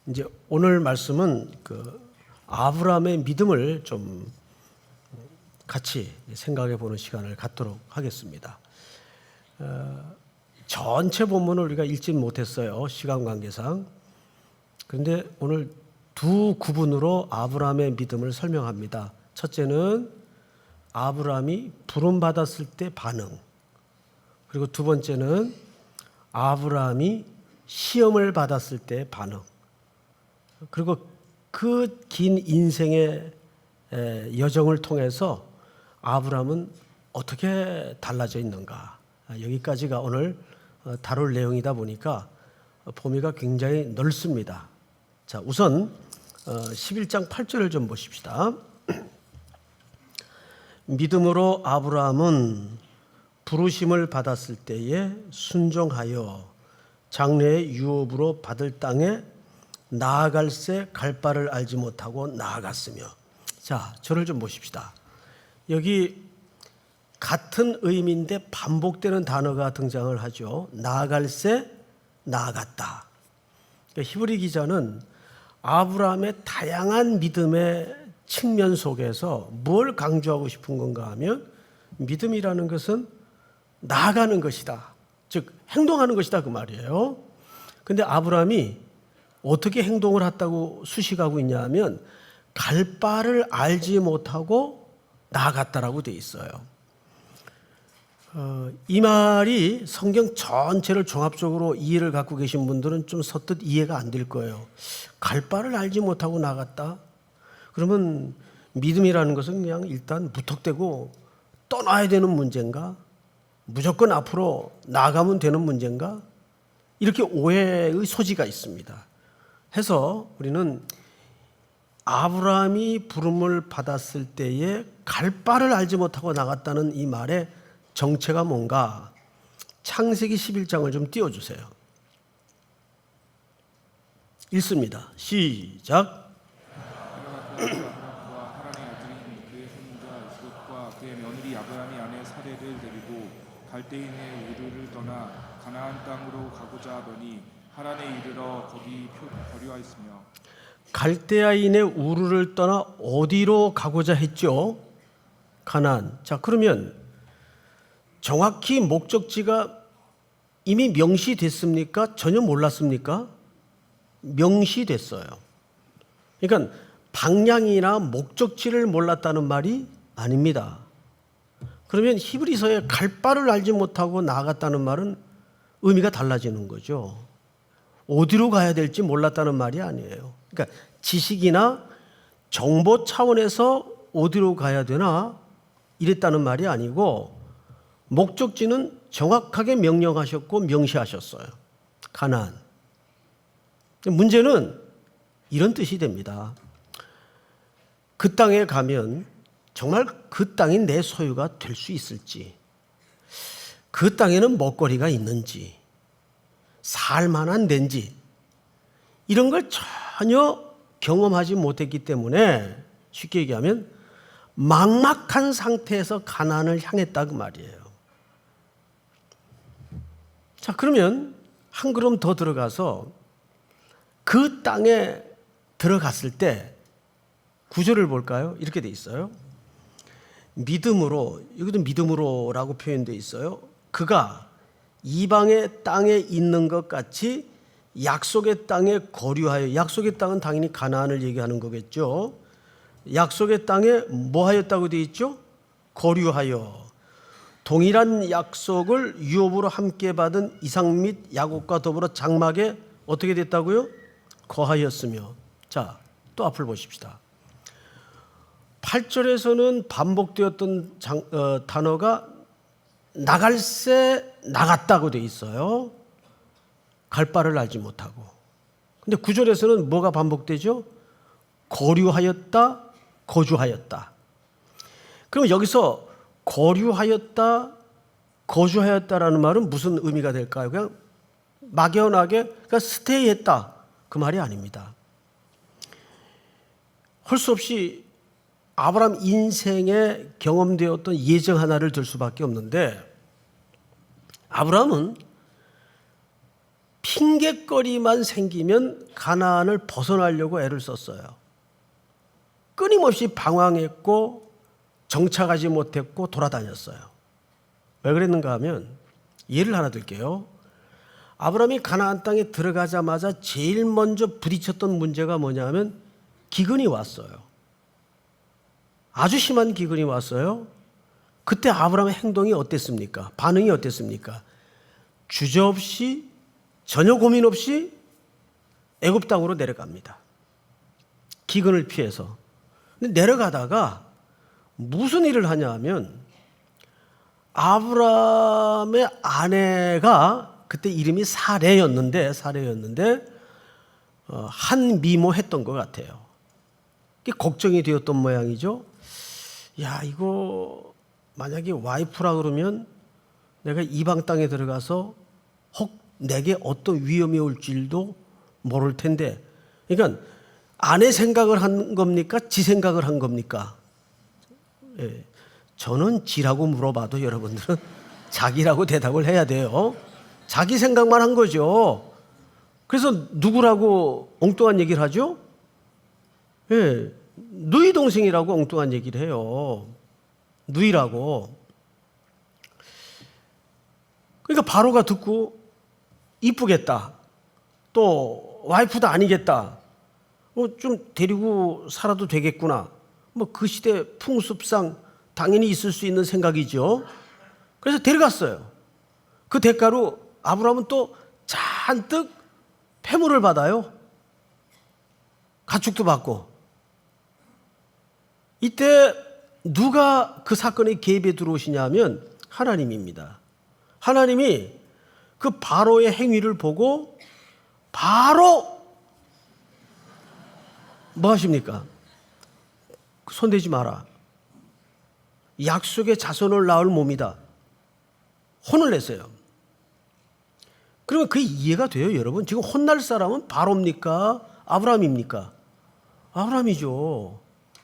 이제 오늘 말씀은 아브라함의 믿음을 좀 같이 생각해 보는 시간을 갖도록 하겠습니다. 전체 본문을 우리가 읽지 못했어요, 시간 관계상. 그런데 오늘 두 구분으로 아브라함의 믿음을 설명합니다. 첫째는 아브라함이 부름 받았을 때 반응, 그리고 두 번째는 아브라함이 시험을 받았을 때 반응. 그리고 그 긴 인생의 여정을 통해서 아브라함은 어떻게 달라져 있는가, 여기까지가 오늘 다룰 내용이다 보니까 범위가 굉장히 넓습니다. 자, 우선 11장 8절을 좀 보십시다. 믿음으로 아브라함은 부르심을 받았을 때에 순종하여 장래의 유업으로 받을 땅에 나아갈새 갈 바를 알지 못하고 나아갔으며. 자, 저를 좀 보십시다. 여기 같은 의미인데 반복되는 단어가 등장을 하죠. 나아갈새, 나아갔다. 그러니까 히브리 기자는 아브라함의 다양한 믿음의 측면 속에서 뭘 강조하고 싶은 건가 하면, 믿음이라는 것은 나아가는 것이다, 즉 행동하는 것이다, 그 말이에요. 근데 아브라함이 어떻게 행동을 했다고 수식하고 있냐 하면, 갈 바를 알지 못하고 나아갔다라고 되어 있어요. 이 말이 성경 전체를 종합적으로 이해를 갖고 계신 분들은 좀 서뜻 이해가 안 될 거예요. 갈 바를 알지 못하고 나갔다? 그러면 믿음이라는 것은 그냥 일단 무턱대고 떠나야 되는 문제인가? 무조건 앞으로 나가면 되는 문제인가? 이렇게 오해의 소지가 있습니다. 해서 우리는 아브라함이 부름을 받았을 때에 갈 바를 알지 못하고 나갔다는 이 말의 정체가 뭔가, 창세기 11장을 좀 띄워주세요. 읽습니다. 시작. 하란의 아들인 그의 손자 이삭과 그의 며느리 아브라함이 아내 사레를 데리고 갈대인의 우르를 떠나 가나안 땅으로 가고자 하더니 하란에 이르러 거기 거류하였으며. 갈대아인의 우르를 떠나 어디로 가고자 했죠? 가나안. 자, 그러면 정확히 목적지가 이미 명시됐습니까? 전혀 몰랐습니까? 명시됐어요. 그러니까 방향이나 목적지를 몰랐다는 말이 아닙니다. 그러면 히브리서에 갈 바를 알지 못하고 나아갔다는 말은 의미가 달라지는 거죠. 어디로 가야 될지 몰랐다는 말이 아니에요. 그러니까 지식이나 정보 차원에서 어디로 가야 되나 이랬다는 말이 아니고, 목적지는 정확하게 명령하셨고 명시하셨어요. 가나안. 문제는 이런 뜻이 됩니다. 그 땅에 가면 정말 그 땅이 내 소유가 될 수 있을지, 그 땅에는 먹거리가 있는지, 살만한 데인지, 이런 걸 전혀 경험하지 못했기 때문에 쉽게 얘기하면 막막한 상태에서 가나안을 향했다, 그 말이에요. 자, 그러면 한 걸음 더 들어가서 그 땅에 들어갔을 때 구절을 볼까요? 이렇게 돼 있어요. 믿음으로, 여기도 믿음으로라고 표현되어 있어요. 그가 이방의 땅에 있는 것 같이 약속의 땅에 거류하여, 약속의 땅은 당연히 가나안을 얘기하는 거겠죠. 약속의 땅에 뭐 하였다고 되어 있죠? 거류하여. 동일한 약속을 유업으로 함께 받은 이삭 및 야곱과 더불어 장막에 어떻게 됐다고요? 거하였으며. 자, 또 앞을 보십시다. 8절에서는 반복되었던 단어가 나갈새, 나갔다고 되어 있어요. 갈 바를 알지 못하고. 근데 9절에서는 뭐가 반복되죠? 거류하였다, 거주하였다. 그럼 여기서 거류하였다, 거주하였다라는 말은 무슨 의미가 될까요? 그냥 막연하게 그러니까 스테이했다, 그 말이 아닙니다. 할 수 없이 아브라함 인생에 경험되었던 예정 하나를 들 수밖에 없는데, 아브라함은 핑계거리만 생기면 가나안을 벗어나려고 애를 썼어요. 끊임없이 방황했고 정착하지 못했고 돌아다녔어요. 왜 그랬는가 하면 예를 하나 들게요. 아브라함이 가나안 땅에 들어가자마자 제일 먼저 부딪혔던 문제가 뭐냐면 기근이 왔어요. 아주 심한 기근이 왔어요. 그때 아브라함의 행동이 어땠습니까? 반응이 어땠습니까? 주저없이 전혀 고민 없이 애굽 땅으로 내려갑니다. 기근을 피해서. 근데 내려가다가 무슨 일을 하냐 하면 아브라함의 아내가 그때 이름이 사레였는데 한미모했던 것 같아요. 그게 걱정이 되었던 모양이죠. 야, 이거 만약에 와이프라 그러면 내가 이방 땅에 들어가서 혹 내게 어떤 위험이 올 줄도 모를 텐데, 그러니까 아내 생각을 한 겁니까? 지 생각을 한 겁니까? 예, 저는 지라고 물어봐도 여러분들은 자기라고 대답을 해야 돼요. 자기 생각만 한 거죠. 그래서 누구라고 엉뚱한 얘기를 하죠? 예, 누이 동생이라고 엉뚱한 얘기를 해요. 누이라고. 그러니까 바로가 듣고 이쁘겠다. 또 와이프도 아니겠다. 좀 데리고 살아도 되겠구나. 그 시대 풍습상 당연히 있을 수 있는 생각이죠. 그래서 데려갔어요. 그 대가로 아브라함은 또 잔뜩 폐물을 받아요. 가축도 받고. 이때 누가 그 사건의 개입에 들어오시냐면 하나님입니다. 하나님이 그 바로의 행위를 보고 바로 뭐 하십니까? 손대지 마라. 약속의 자손을 낳을 몸이다. 혼을 냈어요. 그러면 그게 이해가 돼요, 여러분? 지금 혼날 사람은 바로입니까? 아브라함입니까? 아브라함이죠.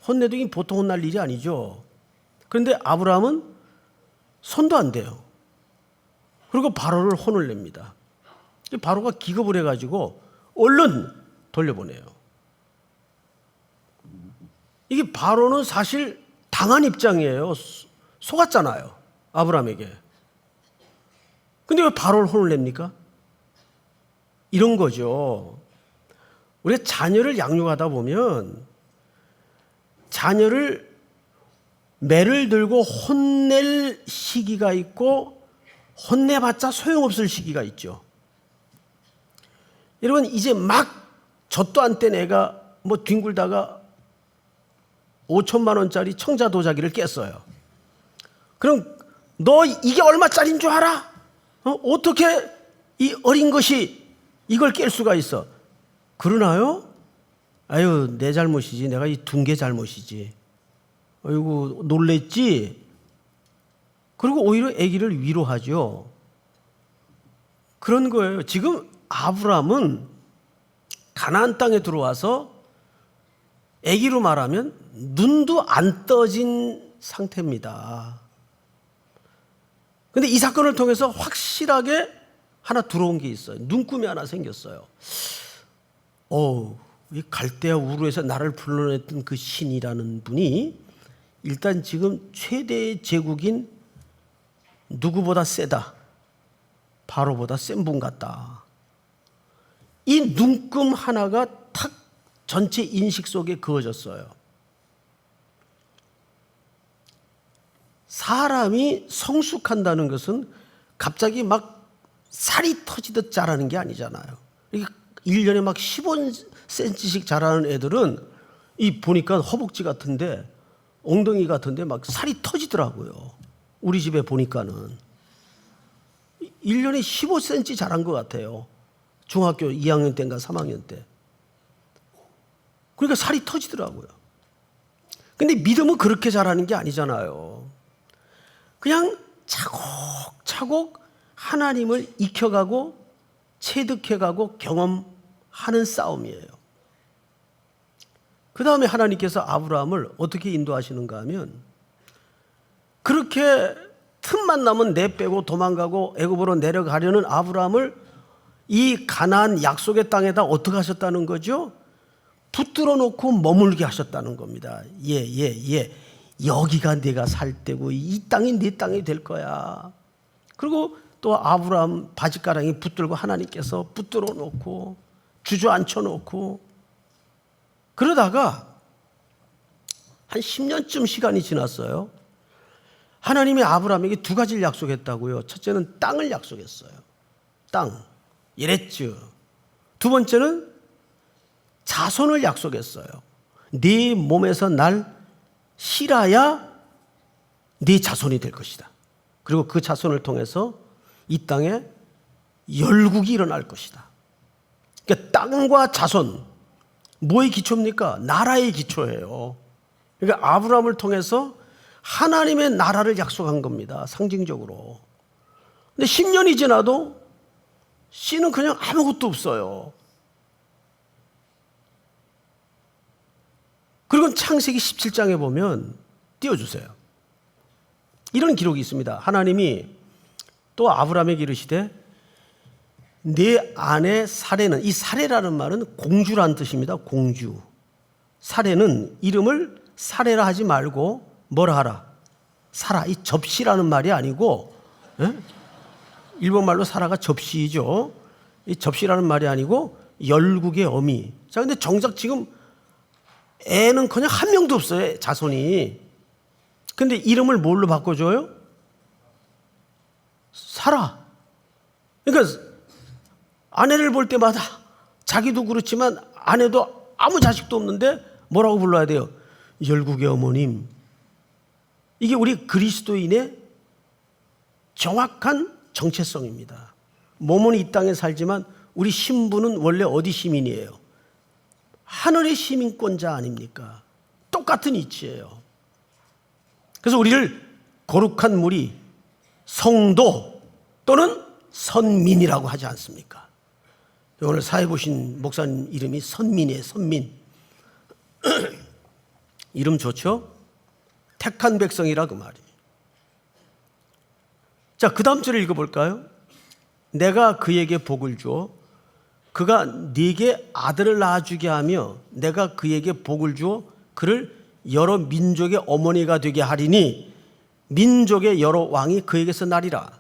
혼내도 보통 혼날 일이 아니죠. 그런데 아브라함은 손도 안 대요. 그리고 바로를 혼을 냅니다. 바로가 기겁을 해가지고 얼른 돌려보내요. 이게 바로는 사실 당한 입장이에요. 속았잖아요, 아브라함에게. 근데 왜 바로를 혼을 냅니까? 이런 거죠. 우리가 자녀를 양육하다 보면 자녀를 매를 들고 혼낼 시기가 있고 혼내봤자 소용없을 시기가 있죠. 여러분, 이제 막 젖도 안 뗀 애가 뒹굴다가 5천만 원짜리 청자 도자기를 깼어요. 그럼 너 이게 얼마짜리인 줄 알아? 어떻게 이 어린 것이 이걸 깰 수가 있어? 그러나요? 아유, 내 잘못이지. 내가 이 둔 게 잘못이지. 아이고, 놀랬지? 그리고 오히려 아기를 위로하죠. 그런 거예요. 지금 아브라함은 가나안 땅에 들어와서 아기로 말하면 눈도 안 떠진 상태입니다. 그런데 이 사건을 통해서 확실하게 하나 들어온 게 있어요. 눈금이 하나 생겼어요. 이 갈대아 우르에서 나를 불러냈던 그 신이라는 분이 일단 지금 최대의 제국인 누구보다 세다. 바로보다 센 분 같다. 이 눈금 하나가 탁 전체 인식 속에 그어졌어요. 사람이 성숙한다는 것은 갑자기 막 살이 터지듯 자라는 게 아니잖아요. 1년에 막 15cm씩 자라는 애들은 보니까 허벅지 같은데 엉덩이 같은데 막 살이 터지더라고요. 우리 집에 보니까는 1년에 15cm 자란 것 같아요. 중학교 2학년 때인가 3학년 때. 그러니까 살이 터지더라고요. 근데 믿음은 그렇게 자라는 게 아니잖아요. 그냥 차곡차곡 하나님을 익혀가고 체득해가고 경험하는 싸움이에요. 그 다음에 하나님께서 아브라함을 어떻게 인도하시는가 하면 그렇게 틈만 나면 내빼고 도망가고 애굽으로 내려가려는 아브라함을 이 가나안 약속의 땅에다 어떻게 하셨다는 거죠? 붙들어 놓고 머물게 하셨다는 겁니다. 여기가 내가 살 때고 이 땅이 네 땅이 될 거야. 그리고 또 아브라함 바짓가랑이 붙들고 하나님께서 붙들어 놓고 주저앉혀 놓고 그러다가 한 10년쯤 시간이 지났어요. 하나님이 아브라함에게 두 가지를 약속했다고요. 첫째는 땅을 약속했어요. 땅, 예레츠. 두 번째는 자손을 약속했어요. 네 몸에서 날 실어야 네 자손이 될 것이다. 그리고 그 자손을 통해서 이 땅에 열국이 일어날 것이다. 그러니까 땅과 자손, 뭐의 기초입니까? 나라의 기초예요. 그러니까 아브라함을 통해서 하나님의 나라를 약속한 겁니다. 상징적으로. 근데 10년이 지나도 씨는 그냥 아무것도 없어요. 그리고 창세기 17장에 보면 띄워주세요. 이런 기록이 있습니다. 하나님이 또 아브라함에게 이르시되 네 아내 사레는, 이 사레라는 말은 공주란 뜻입니다. 공주. 사레는 이름을 사레라 하지 말고 뭐라 하라? 사라. 이 접시라는 말이 아니고, 일본말로 사라가 접시이죠. 이 접시라는 말이 아니고 열국의 어미. 자, 근데 정작 지금 애는 그냥 한 명도 없어요. 자손이. 근데 이름을 뭘로 바꿔줘요? 사라. 그러니까 아내를 볼 때마다 자기도 그렇지만 아내도 아무 자식도 없는데 뭐라고 불러야 돼요? 열국의 어머님. 이게 우리 그리스도인의 정확한 정체성입니다. 몸은 이 땅에 살지만 우리 신분은 원래 어디 시민이에요? 하늘의 시민권자 아닙니까? 똑같은 이치예요. 그래서 우리를 거룩한 무리, 성도 또는 선민이라고 하지 않습니까? 오늘 사회 보신 목사님 이름이 선민이에요. 선민. 이름 좋죠? 택한 백성이라 그 말이에요. 자, 그 다음 절을 읽어볼까요? 내가 그에게 복을 주어 그가 네게 아들을 낳아주게 하며 내가 그에게 복을 주어 그를 여러 민족의 어머니가 되게 하리니 민족의 여러 왕이 그에게서 나리라.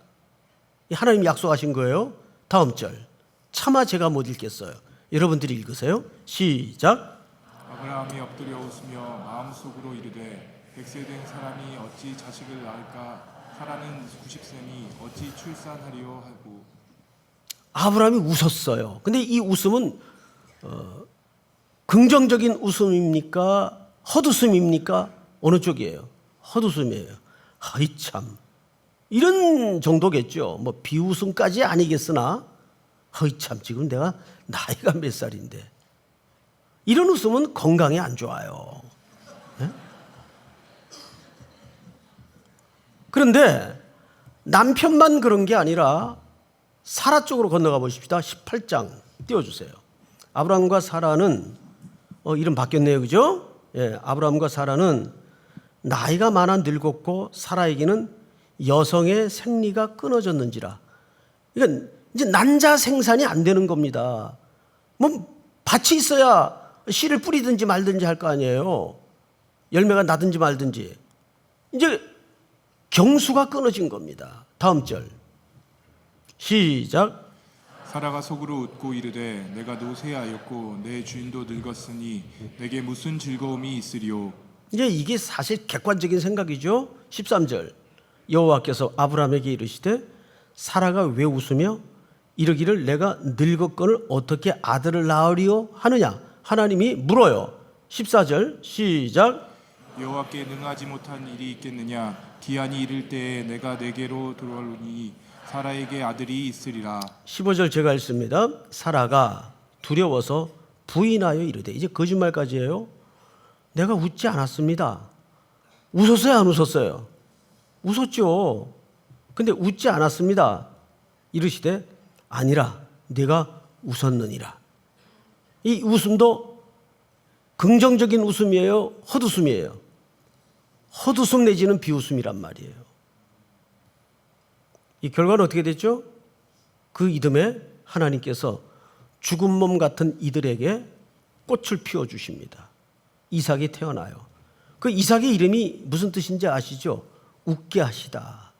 하나님 약속하신 거예요. 다음 절. 차마 제가 못 읽겠어요. 여러분들이 읽으세요. 시작. 아브라함이 엎드려 웃으며 마음속으로 이르되 100세 된 사람이 어찌 자식을 낳을까? 사라는 90세니 어찌 출산하리요 하고. 아브라함이 웃었어요. 근데 이 웃음은 긍정적인 웃음입니까? 헛웃음입니까? 어느 쪽이에요? 헛웃음이에요. 아이 참. 이런 정도겠죠. 뭐 비웃음까지 아니겠으나 아이 참 지금 내가 나이가 몇 살인데. 이런 웃음은 건강에 안 좋아요. 네? 그런데 남편만 그런 게 아니라 사라 쪽으로 건너가 보십시다. 18장 띄워주세요. 아브라함과 사라는 이름 바뀌었네요. 그죠? 예, 아브라함과 사라는 나이가 많아 늙었고 사라에게는 여성의 생리가 끊어졌는지라. 그러니까 이제 난자 생산이 안 되는 겁니다. 뭐 밭이 있어야 씨를 뿌리든지 말든지 할 거 아니에요. 열매가 나든지 말든지. 이제 경수가 끊어진 겁니다. 다음 절. 시작. 사라가 속으로 웃고 이르되 내가 노쇠하였고 내 주인도 늙었으니 내게 무슨 즐거움이 있으리요. 이제 이게 사실 객관적인 생각이죠. 13절. 여호와께서 아브라함에게 이르시되 사라가 왜 웃으며 이르기를 내가 늙었거늘 어떻게 아들을 낳으리요 하느냐. 하나님이 물어요. 14절 시작. 여호와께 능하지 못한 일이 있겠느냐. 기한이 이를 때에 내가 내게로 돌아오니 사라에게 아들이 있으리라. 15절 제가 읽습니다. 사라가 두려워서 부인하여 이르되. 이제 거짓말까지 해요. 내가 웃지 않았습니다. 웃었어요 안 웃었어요? 웃었죠. 근데 웃지 않았습니다. 이르시되 아니라 내가 웃었느니라. 이 웃음도 긍정적인 웃음이에요? 헛웃음이에요? 헛웃음 내지는 비웃음이란 말이에요. 이 결과는 어떻게 됐죠? 그 이듬해 하나님께서 죽은 몸 같은 이들에게 꽃을 피워주십니다. 이삭이 태어나요. 그 이삭의 이름이 무슨 뜻인지 아시죠? 웃게 하시다,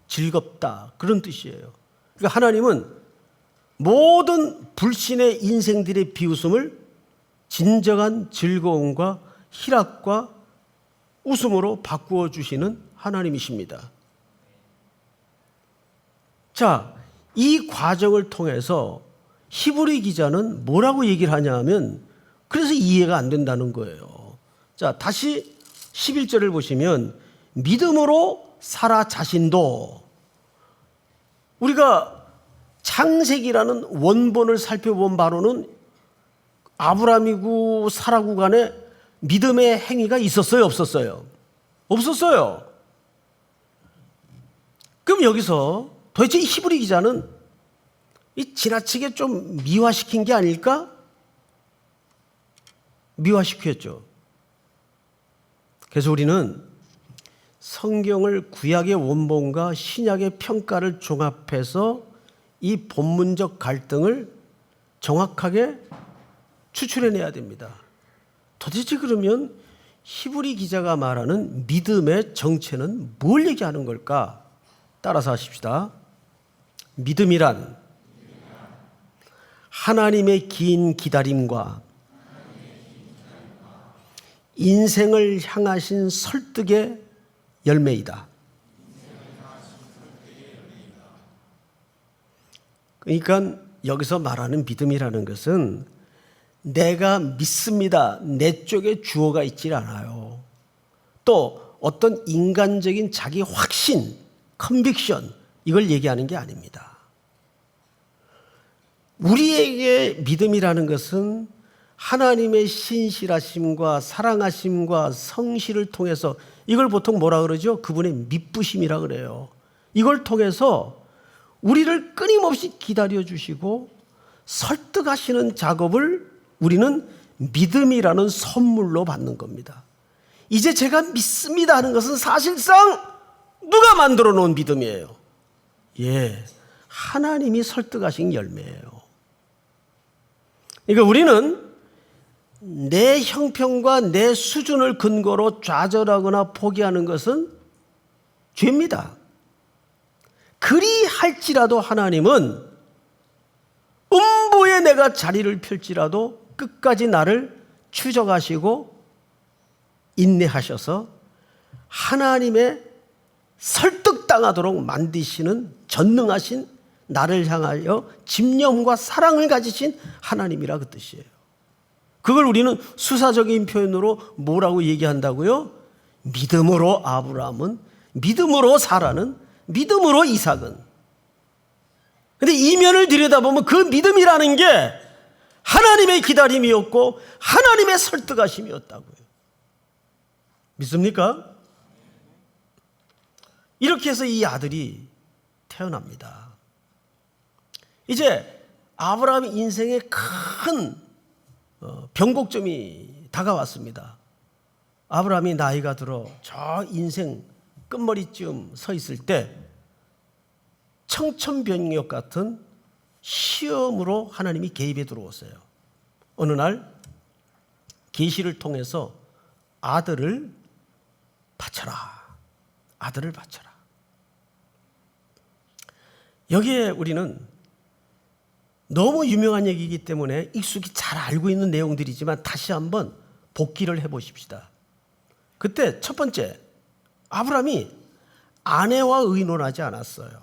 즐겁다, 그런 뜻이에요. 그러니까 하나님은 모든 불신의 인생들의 비웃음을 진정한 즐거움과 희락과 웃음으로 바꾸어 주시는 하나님이십니다. 자, 이 과정을 통해서 히브리 기자는 뭐라고 얘기를 하냐 하면 그래서 이해가 안 된다는 거예요. 자, 다시 11절을 보시면 믿음으로 사라 자신도, 우리가 창세기라는 원본을 살펴본 바로는 아브라함이고 사라구 간에 믿음의 행위가 있었어요, 없었어요? 없었어요. 그럼 여기서 도대체 이 히브리 기자는 이 지나치게 좀 미화시킨 게 아닐까? 미화시켰죠. 그래서 우리는 성경을 구약의 원본과 신약의 평가를 종합해서 이 본문적 갈등을 정확하게 추출해내야 됩니다. 도대체 그러면 히브리 기자가 말하는 믿음의 정체는 뭘 얘기하는 걸까? 따라서 하십시다. 믿음이란 하나님의 긴 기다림과 인생을 향하신 설득의 열매이다. 그러니까 여기서 말하는 믿음이라는 것은 내가 믿습니다, 내 쪽에 주어가 있질 않아요. 또 어떤 인간적인 자기 확신, 컨빅션, 이걸 얘기하는 게 아닙니다. 우리에게 믿음이라는 것은 하나님의 신실하심과 사랑하심과 성실을 통해서, 이걸 보통 뭐라 그러죠? 그분의 미쁘심이라 그래요. 이걸 통해서 우리를 끊임없이 기다려 주시고 설득하시는 작업을 우리는 믿음이라는 선물로 받는 겁니다. 이제 제가 믿습니다 하는 것은 사실상 누가 만들어 놓은 믿음이에요? 예, 하나님이 설득하신 열매예요. 그러니까 우리는 내 형편과 내 수준을 근거로 좌절하거나 포기하는 것은 죄입니다. 그리할지라도 하나님은 음부에 내가 자리를 펼지라도 끝까지 나를 추적하시고 인내하셔서 하나님의 설득당하도록 만드시는 전능하신, 나를 향하여 집념과 사랑을 가지신 하나님이라 그 뜻이에요. 그걸 우리는 수사적인 표현으로 뭐라고 얘기한다고요? 믿음으로 아브라함은, 믿음으로 사라는, 믿음으로 이삭은. 근데 이면을 들여다보면 그 믿음이라는 게 하나님의 기다림이었고 하나님의 설득하심이었다고요. 믿습니까? 이렇게 해서 이 아들이 태어납니다. 이제 아브라함 인생에 큰 변곡점이 다가왔습니다. 아브라함이 나이가 들어 저 인생 끝머리쯤 서 있을 때 청천벽력 같은 시험으로 하나님이 개입해 들어오세요. 어느 날 계시를 통해서 아들을 바쳐라, 아들을 바쳐라. 여기에 우리는 너무 유명한 얘기이기 때문에 익숙히 잘 알고 있는 내용들이지만 다시 한번 복기를 해보십시다. 그때 첫 번째, 아브라함이 아내와 의논하지 않았어요.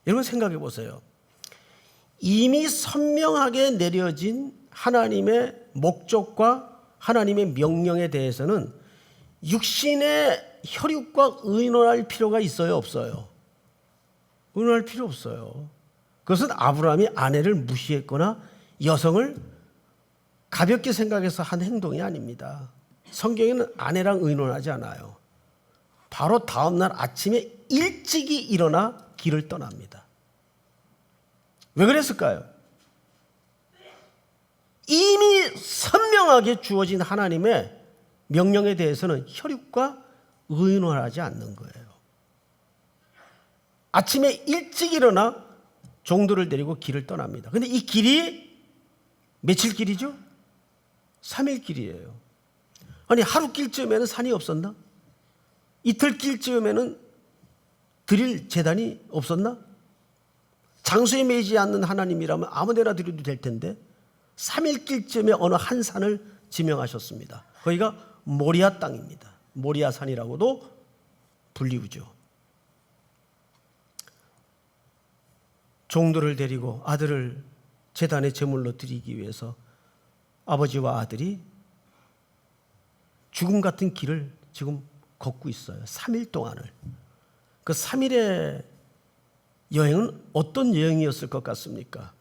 여러분 생각해 보세요. 이미 선명하게 내려진 하나님의 목적과 하나님의 명령에 대해서는 육신의 혈육과 의논할 필요가 있어요, 없어요? 의논할 필요 없어요. 그것은 아브라함이 아내를 무시했거나 여성을 가볍게 생각해서 한 행동이 아닙니다. 성경에는 아내랑 의논하지 않아요. 바로 다음날 아침에 일찍이 일어나 길을 떠납니다. 왜 그랬을까요? 이미 선명하게 주어진 하나님의 명령에 대해서는 혈육과 의논하지 않는 거예요. 아침에 일찍 일어나 종들을 데리고 길을 떠납니다. 근데 이 길이 며칠 길이죠? 3일 길이에요. 아니 하루 길쯤에는 산이 없었나? 이틀 길쯤에는 드릴 제단이 없었나? 장소에 매이지 않는 하나님이라면 아무데나 드려도 될 텐데 3일 길쯤에 어느 한 산을 지명하셨습니다. 거기가 모리아 땅입니다. 모리아 산이라고도 불리우죠. 종들을 데리고 아들을 제단의 제물로 드리기 위해서 아버지와 아들이 죽음 같은 길을 지금 걷고 있어요. 3일 동안을. 그 3일의 여행은 어떤 여행이었을 것 같습니까?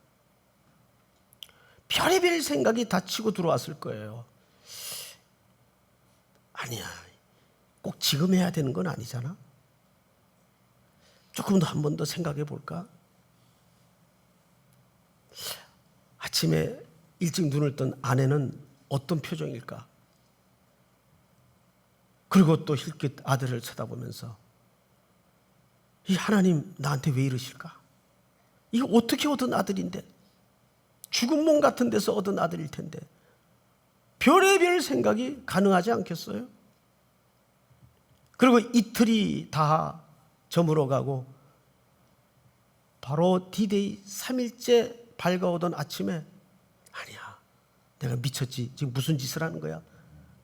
별의별 생각이 다 치고 들어왔을 거예요. 아니야, 꼭 지금 해야 되는 건 아니잖아. 조금 더 한 번 더 생각해 볼까? 아침에 일찍 눈을 뜬 아내는 어떤 표정일까? 그리고 또 힐끗 아들을 쳐다보면서 이 하나님 나한테 왜 이러실까? 이거 어떻게 얻은 아들인데? 죽은 몸 같은 데서 얻은 아들일 텐데 별의별 생각이 가능하지 않겠어요? 그리고 이틀이 다 저물어가고 바로 D-Day 3일째 밝아오던 아침에 아니야, 내가 미쳤지, 지금 무슨 짓을 하는 거야?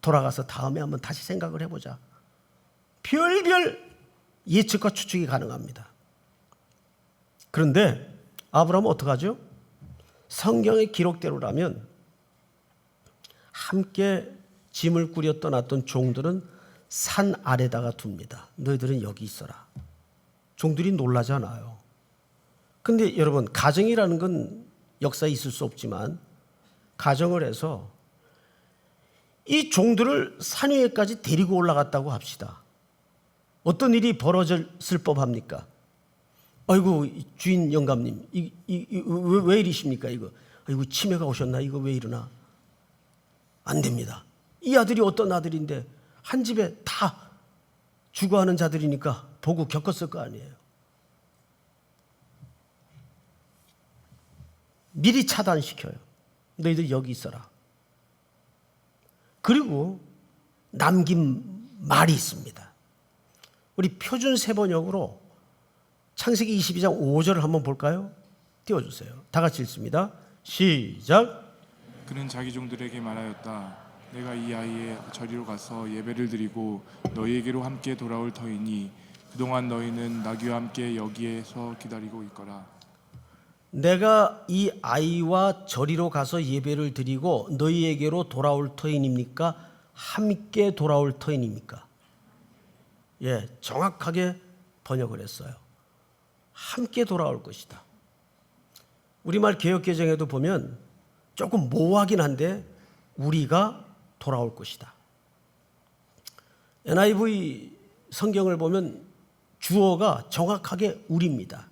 돌아가서 다음에 한번 다시 생각을 해보자. 별별 예측과 추측이 가능합니다. 그런데 아브라함은 어떡하죠? 성경의 기록대로라면 함께 짐을 꾸려 떠났던 종들은 산 아래다가 둡니다. 너희들은 여기 있어라. 종들이 놀라잖아요. 근데 여러분, 가정이라는 건 역사에 있을 수 없지만 가정을 해서 이 종들을 산 위에까지 데리고 올라갔다고 합시다. 어떤 일이 벌어졌을 법합니까? 아이고 주인 영감님, 왜 이러십니까? 이거 아이고 치매가 오셨나? 이거 왜 이러나? 안 됩니다. 이 아들이 어떤 아들인데 한 집에 다 죽어가는 자들이니까 보고 겪었을 거 아니에요. 미리 차단시켜요. 너희들 여기 있어라. 그리고 남긴 말이 있습니다. 우리 표준 세번역으로 창세기 22장 5절을 한번 볼까요? 띄워주세요. 다 같이 읽습니다. 시작. 그는 자기 종들에게 말하였다. 내가 이 아이의 저리로 가서 예배를 드리고 너희에게로 함께 돌아올 터이니 그동안 너희는 나귀와 함께 여기에서 기다리고 있거라. 내가 이 아이와 저리로 가서 예배를 드리고 너희에게로 돌아올 터인입니까? 함께 돌아올 터인입니까? 예, 정확하게 번역을 했어요. 함께 돌아올 것이다. 우리말 개역개정에도 보면 조금 모호하긴 한데 우리가 돌아올 것이다. NIV 성경을 보면 주어가 정확하게 우리입니다.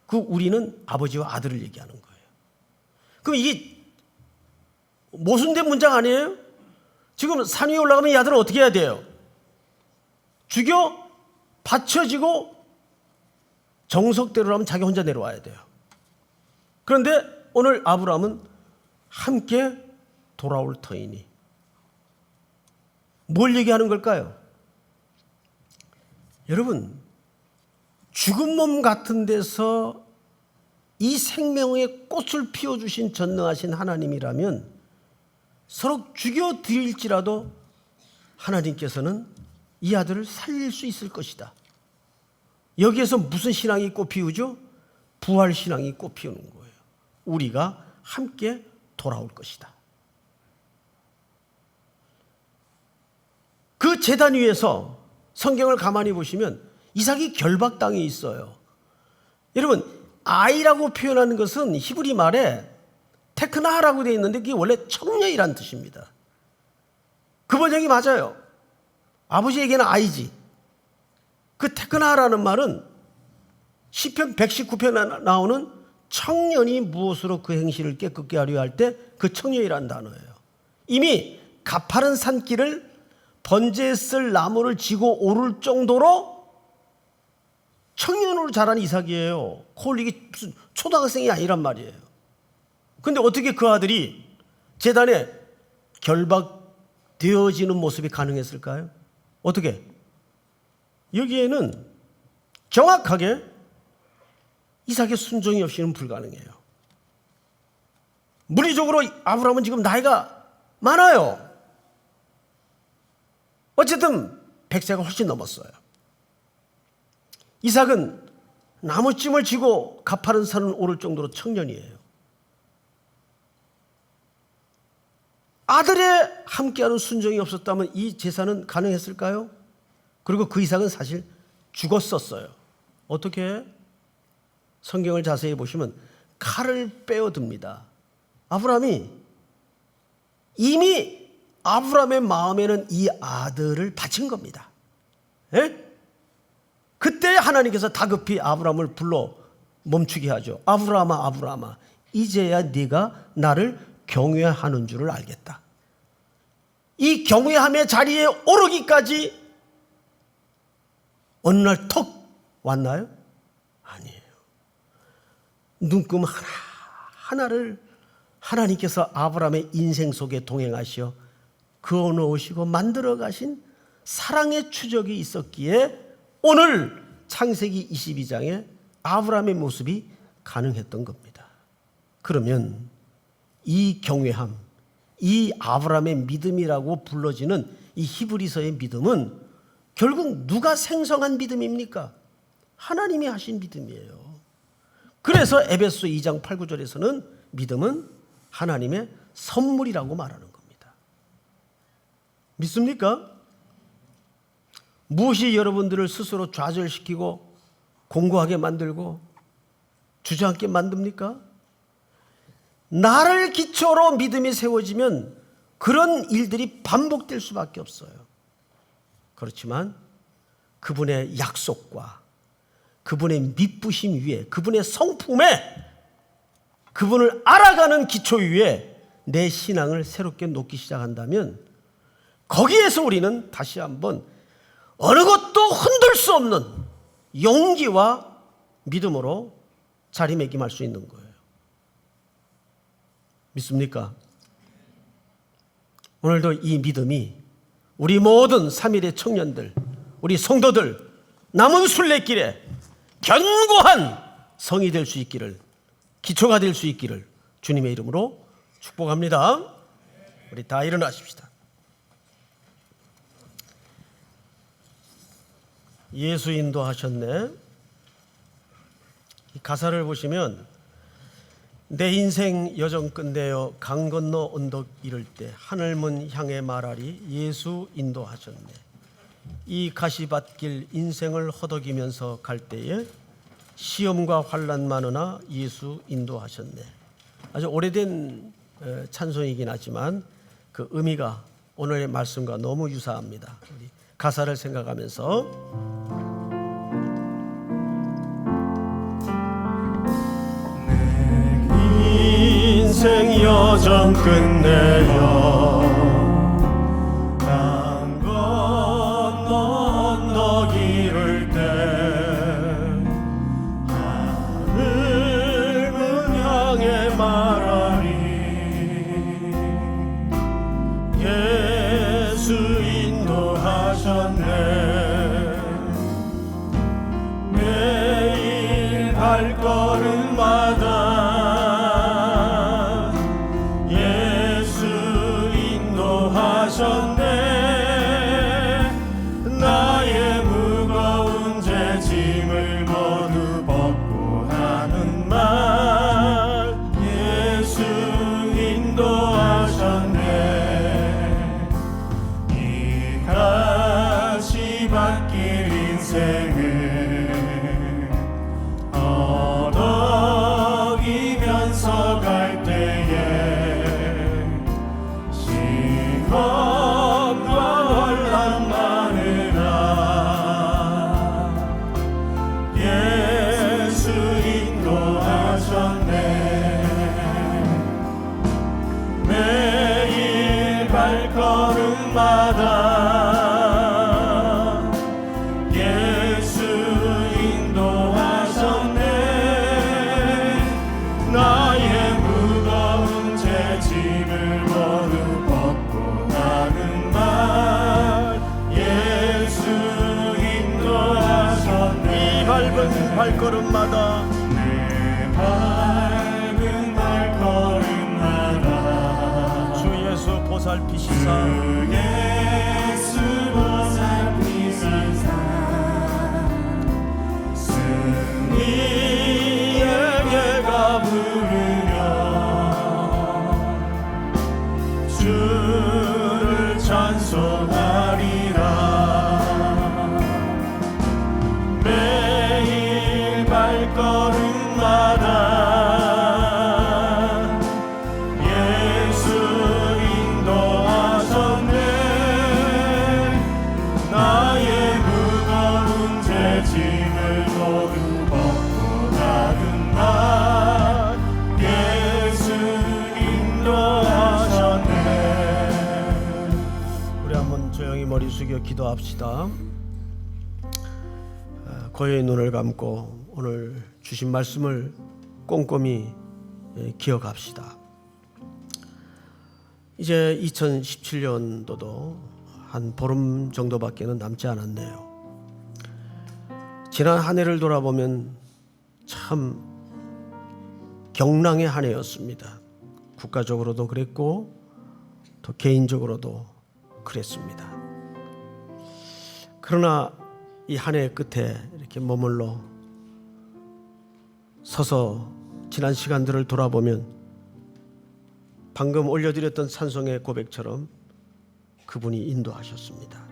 그 우리는 아버지와 아들을 얘기하는 거예요. 그럼 이게 모순된 문장 아니에요? 지금 산 위에 올라가면 이 아들은 어떻게 해야 돼요? 죽여 받쳐지고 정석대로라면 자기 혼자 내려와야 돼요. 그런데 오늘 아브라함은 함께 돌아올 터이니 뭘 얘기하는 걸까요? 여러분, 죽은 몸 같은 데서 이 생명의 꽃을 피워주신 전능하신 하나님이라면 서로 죽여 드릴지라도 하나님께서는 이 아들을 살릴 수 있을 것이다. 여기에서 무슨 신앙이 꽃피우죠? 부활 신앙이 꽃피우는 거예요. 우리가 함께 돌아올 것이다. 그 제단 위에서 성경을 가만히 보시면 이삭이 결박 땅에 있어요. 여러분, 아이라고 표현하는 것은 히브리 말에 테크나라고 되어 있는데 그게 원래 청년이란 뜻입니다. 그 번역이 맞아요. 아버지에게는 아이지. 그 테크나라는 말은 시편 119편에 나오는 청년이 무엇으로 그 행실을 깨끗게 하려 할 때 그 청년이란 단어예요. 이미 가파른 산길을 번제에 쓸 나무를 지고 오를 정도로 청년으로 자란 이삭이에요. 콜릭이 무슨 초등학생이 아니란 말이에요. 근데 어떻게 그 아들이 제단에 결박되어지는 모습이 가능했을까요? 어떻게? 여기에는 정확하게 이삭의 순종이 없이는 불가능해요. 물리적으로 아브라함은 지금 나이가 많아요. 어쨌든 100세가 훨씬 넘었어요. 이삭은 나무찜을 쥐고 가파른 산을 오를 정도로 청년이에요. 아들의 함께하는 순종이 없었다면 이 제사는 가능했을까요? 그리고 그 이삭은 사실 죽었었어요. 어떻게? 성경을 자세히 보시면 칼을 빼어듭니다. 아브라함이 이미 아브라함의 마음에는 이 아들을 바친 겁니다. 예? 그때 하나님께서 다급히 아브라함을 불러 멈추게 하죠. 아브라함아, 아브라함아, 이제야 네가 나를 경외하는 줄을 알겠다. 이 경외함의 자리에 오르기까지 어느 날 턱 왔나요? 아니에요. 눈금 하나를 하나님께서 아브라함의 인생 속에 동행하시어 그어놓으시고 만들어 가신 사랑의 추적이 있었기에 오늘 창세기 22장에 아브라함의 모습이 가능했던 겁니다. 그러면 이 경외함, 이 아브라함의 믿음이라고 불러지는 이 히브리서의 믿음은 결국 누가 생성한 믿음입니까? 하나님이 하신 믿음이에요. 그래서 에베소 2장 8, 9절에서는 믿음은 하나님의 선물이라고 말하는 겁니다. 믿습니까? 무엇이 여러분들을 스스로 좌절시키고 공고하게 만들고 주저앉게 만듭니까? 나를 기초로 믿음이 세워지면 그런 일들이 반복될 수밖에 없어요. 그렇지만 그분의 약속과 그분의 믿부심 위에, 그분의 성품에, 그분을 알아가는 기초 위에 내 신앙을 새롭게 놓기 시작한다면 거기에서 우리는 다시 한번 어느 것도 흔들 수 없는 용기와 믿음으로 자리매김할 수 있는 거예요. 믿습니까? 오늘도 이 믿음이 우리 모든 3일의 청년들, 우리 성도들 남은 순례길에 견고한 성이 될 수 있기를, 기초가 될 수 있기를 주님의 이름으로 축복합니다. 우리 다 일어나십시다. 예수 인도하셨네. 이 가사를 보시면 내 인생 여정 끝내어 강 건너 언덕 이를 때 하늘문 향해 말하리 예수 인도하셨네. 이 가시밭길 인생을 허덕이면서 갈 때에 시험과 환난 많으나 예수 인도하셨네. 아주 오래된 찬송이긴 하지만 그 의미가 오늘의 말씀과 너무 유사합니다. 우리 가사를 생각하면서 인생 여정 끝내요 강 건너 언덕 이를 때 하늘문 향해 말하리 예수 인도하셨네. 매일 발걸음마다 나의 무거운 죄짐을 모두 벗고 하는 말 예수 인도하셨네. 이 가시밭길 인생을 허덕이면서 갈 때에 발걸음마다 예수 인도 발걸음마다 내 밟은 발걸음마다 주 예수 보살피시사 예수 보살피시사 승리에게 가부르며 주를 찬송하리라. 매일 발걸음마다 예수 인도하셨네. 나의 무거운 죄짐을 모두 벗고 가는 날 예수 인도하셨네. 우리 한번 조용히 머리 숙여 기도합시다. 고요히 눈을 감고 오늘 주신 말씀을 꼼꼼히 기억합시다. 이제 2017년도도 한 보름 정도밖에는 남지 않았네요. 지난 한 해를 돌아보면 참 경랑의 한 해였습니다. 국가적으로도 그랬고 또 개인적으로도 그랬습니다. 그러나 이 한 해 끝에 이렇게 머물러 서서 지난 시간들을 돌아보면 방금 올려드렸던 찬송의 고백처럼 그분이 인도하셨습니다.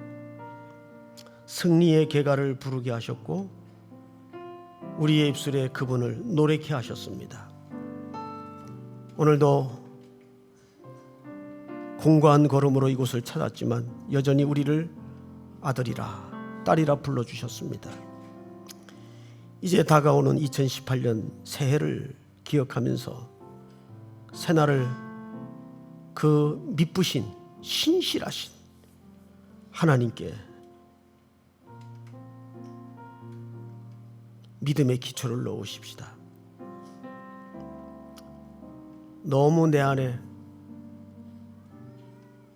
승리의 계가를 부르게 하셨고 우리의 입술에 그분을 노래케 하셨습니다. 오늘도 공고한 걸음으로 이곳을 찾았지만 여전히 우리를 아들이라 딸이라 불러주셨습니다. 이제 다가오는 2018년 새해를 기억하면서 새날을 그 미쁘신 신실하신 하나님께 믿음의 기초를 놓으십시다. 너무 내 안에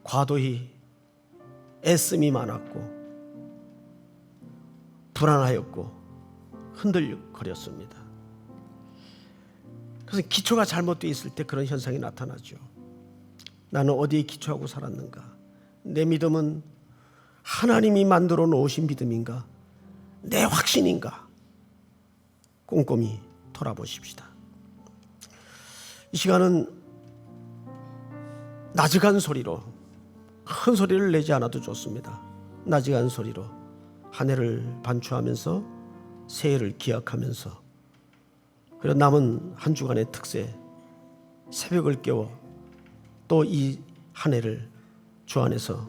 과도히 애씀이 많았고 불안하였고 흔들거렸습니다. 그래서 기초가 잘못되어 있을 때 그런 현상이 나타나죠. 나는 어디에 기초하고 살았는가? 내 믿음은 하나님이 만들어 놓으신 믿음인가? 내 확신인가? 꼼꼼히 돌아보십시다. 이 시간은 나직한 소리로, 큰 소리를 내지 않아도 좋습니다. 나직한 소리로 한 해를 반추하면서 새해를 기약하면서 그리고 남은 한 주간의 특세 새벽을 깨워 또 이 한 해를 주 안에서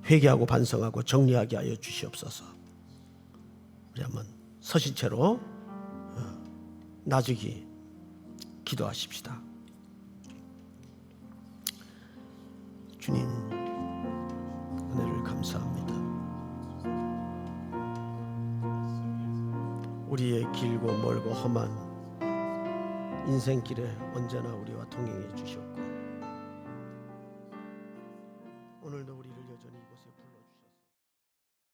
회개하고 반성하고 정리하게 하여 주시옵소서. 우리 한번 서신 채로 나직이 기도하십시다. 주님, 은혜를 감사합니다. 우리의 길고 멀고 험한 인생길에 언제나 우리와 동행해 주셨고